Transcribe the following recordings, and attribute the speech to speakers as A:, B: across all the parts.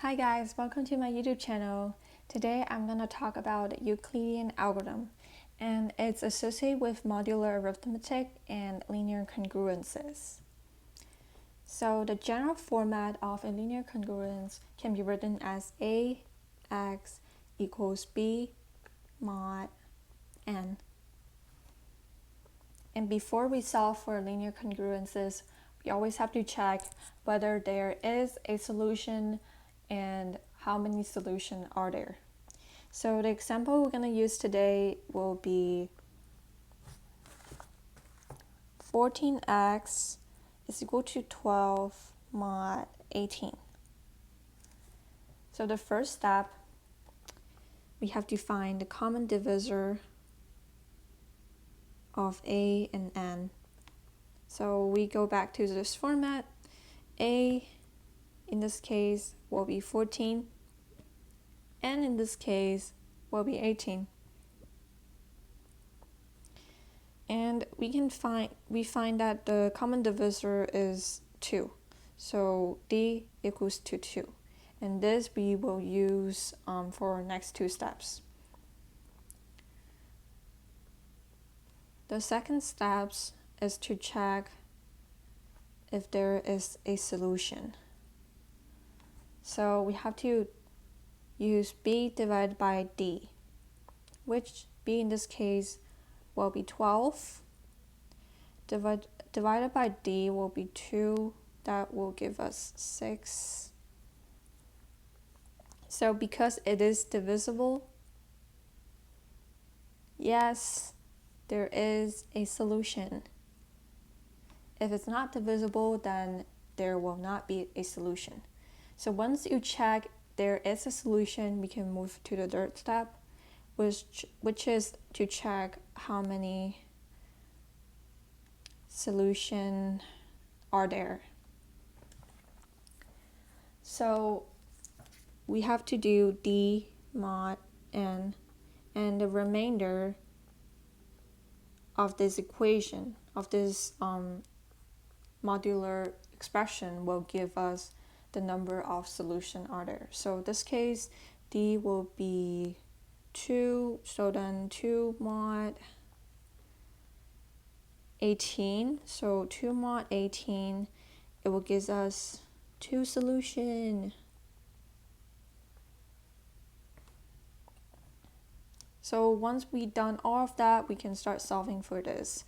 A: Hi guys, welcome to my YouTube channel. Today I'm going to talk about Euclidean algorithm, and it's associated with modular arithmetic and linear congruences. So the general format of a linear congruence can be written as AX equals B mod N. And before we solve for linear congruences, we always have to check whether there is a solution and how many solutions are there. So the example we're going to use today will be 14x is equal to 12 mod 18. So the first step, we have to find the common divisor of a and n. So we go back to this format. A in this case will be 14, and in this case will be 18. And we find that the common divisor is 2. So d equals to 2. And this we will use for our next two steps. The second step is to check if there is a solution. So we have to use b divided by d, which b in this case will be 12. Divided by d will be 2. That will give us 6. So because it is divisible, yes, there is a solution. If it's not divisible, then there will not be a solution. So once you check there is a solution, we can move to the third step, which is to check how many solutions are there. So we have to do d mod n, and the remainder of this equation, of this modular expression, will give us the number of solutions are there. So in this case, d will be 2, so then 2 mod 18. So 2 mod 18, it will give us 2 solutions. So once we've done all of that, we can start solving for this.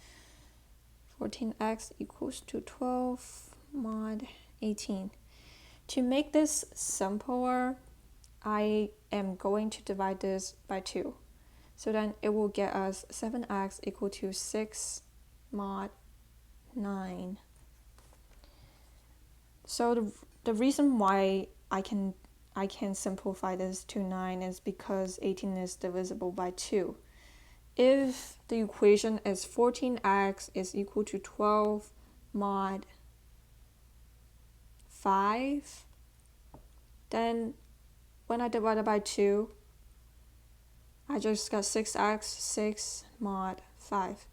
A: 14x equals to 12 mod 18. To make this simpler, I am going to divide this by 2. So then it will get us 7x equal to 6 mod 9. So the reason why I can simplify this to 9 is because 18 is divisible by 2. If the equation is 14x is equal to 12 mod 5, then when I divide it by 2, I just got 6x, 6 mod 5.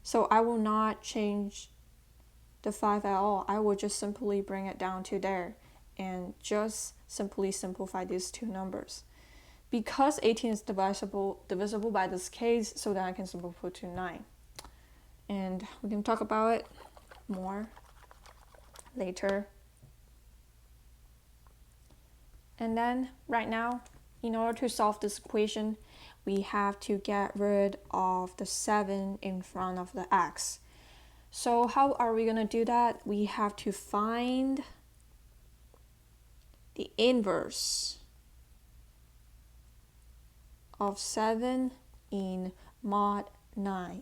A: So I will not change the 5 at all. I will just simply bring it down to there and just simply simplify these two numbers. Because 18 is divisible by this case, so then I can simplify to 9. And we can talk about it more later. And then right now, in order to solve this equation, we have to get rid of the 7 in front of the x. So how are we going to do that? We have to find the inverse of 7 in mod 9.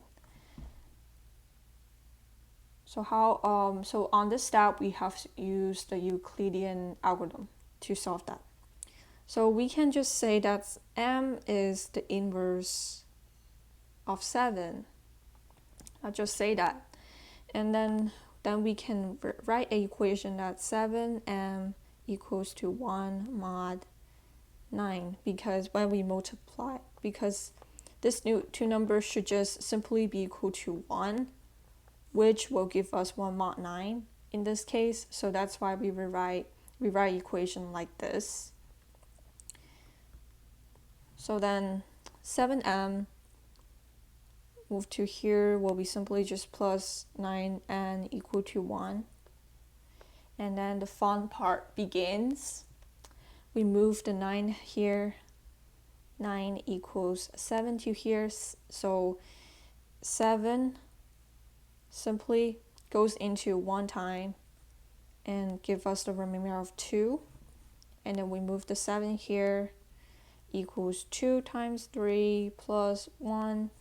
A: So so on this step, we have to use the Euclidean algorithm to solve that. So we can just say that m is the inverse of 7. I'll just say that. And then we can write an equation that 7m equals to 1 mod 9, because when we multiply, because this two numbers should just simply be equal to 1, which will give us 1 mod 9 in this case. So that's why we rewrite equation like this. So then 7m move to here will be simply just plus 9n equal to 1. And then the fun part begins. We move the 9 here. 9 equals 7 to here. So 7 simply goes into 1 time and give us the remainder of 2. And then we move the 7 here, equals 2 times 3 plus 1.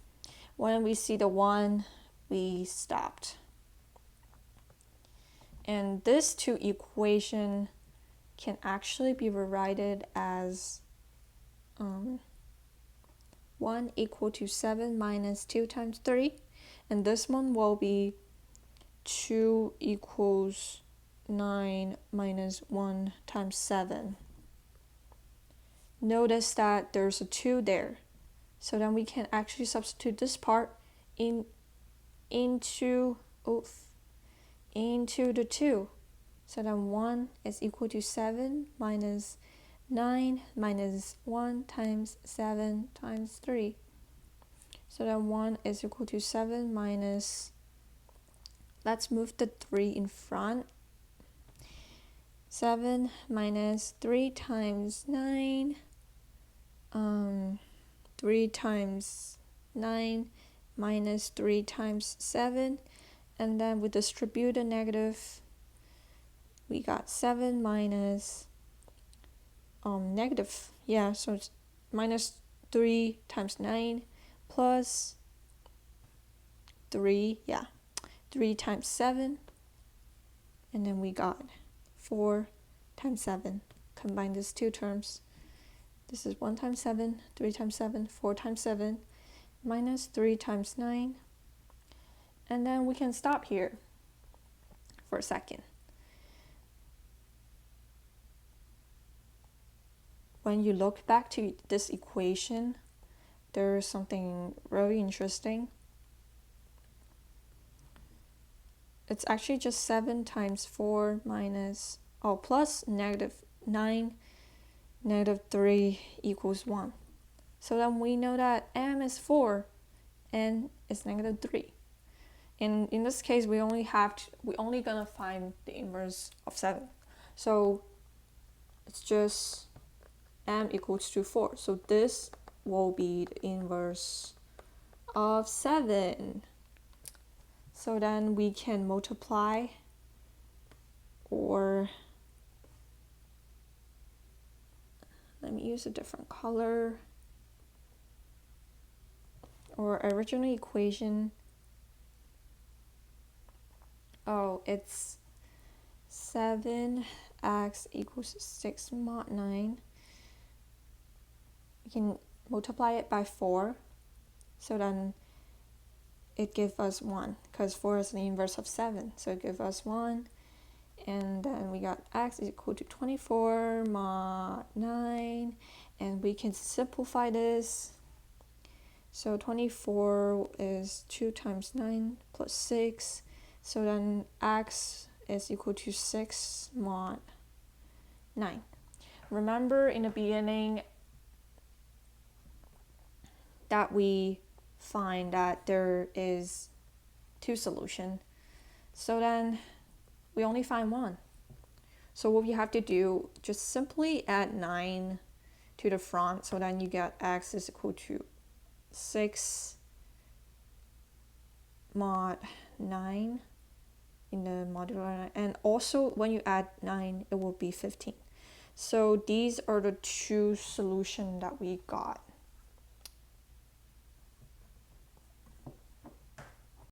A: When we see the 1, we stopped. And this 2 equation can actually be rewritten as 1 equal to 7 minus 2 times 3. And this one will be 2 equals 9 minus 1 times 7. Notice that there's a 2 there. So then we can actually substitute this part into the 2. So then 1 is equal to 7 minus 9 minus 1 times 7 times 3. So then 1 is equal to 7 minus, let's move the 3 in front. 7 minus 3 times 9, 3 times 9 minus 3 times 7, and then we distribute the negative. We got 7 minus negative, yeah, so it's minus 3 times 9 plus 3, yeah, 3 times 7, and then we got 4 times 7. Combine these two terms. This is 1 times 7, 3 times 7, 4 times 7, minus 3 times 9. And then we can stop here for a second. When you look back to this equation, there is something really interesting. It's actually just 7 times 4 minus, plus negative 9, negative 3 equals 1. So then we know that m is 4, n is negative 3. And in this case, we're only gonna find the inverse of 7. So it's just m equals to 4. So this will be the inverse of 7. So then we can multiply, or let me use a different color. Our original equation, it's 7x equals 6 mod 9. We can multiply it by 4, so then it gives us 1, because 4 is the inverse of 7, so it gives us 1. And then we got x is equal to 24 mod 9, and we can simplify this. So 24 is 2 times 9 plus 6, so then x is equal to 6 mod 9. Remember in the beginning that we find that there is 2 solutions. So then we only find 1. So what we have to do, just simply add 9 to the front, so then you get x is equal to 6 mod 9 in the modular 9. And also when you add 9, it will be 15. So these are the 2 solutions that we got.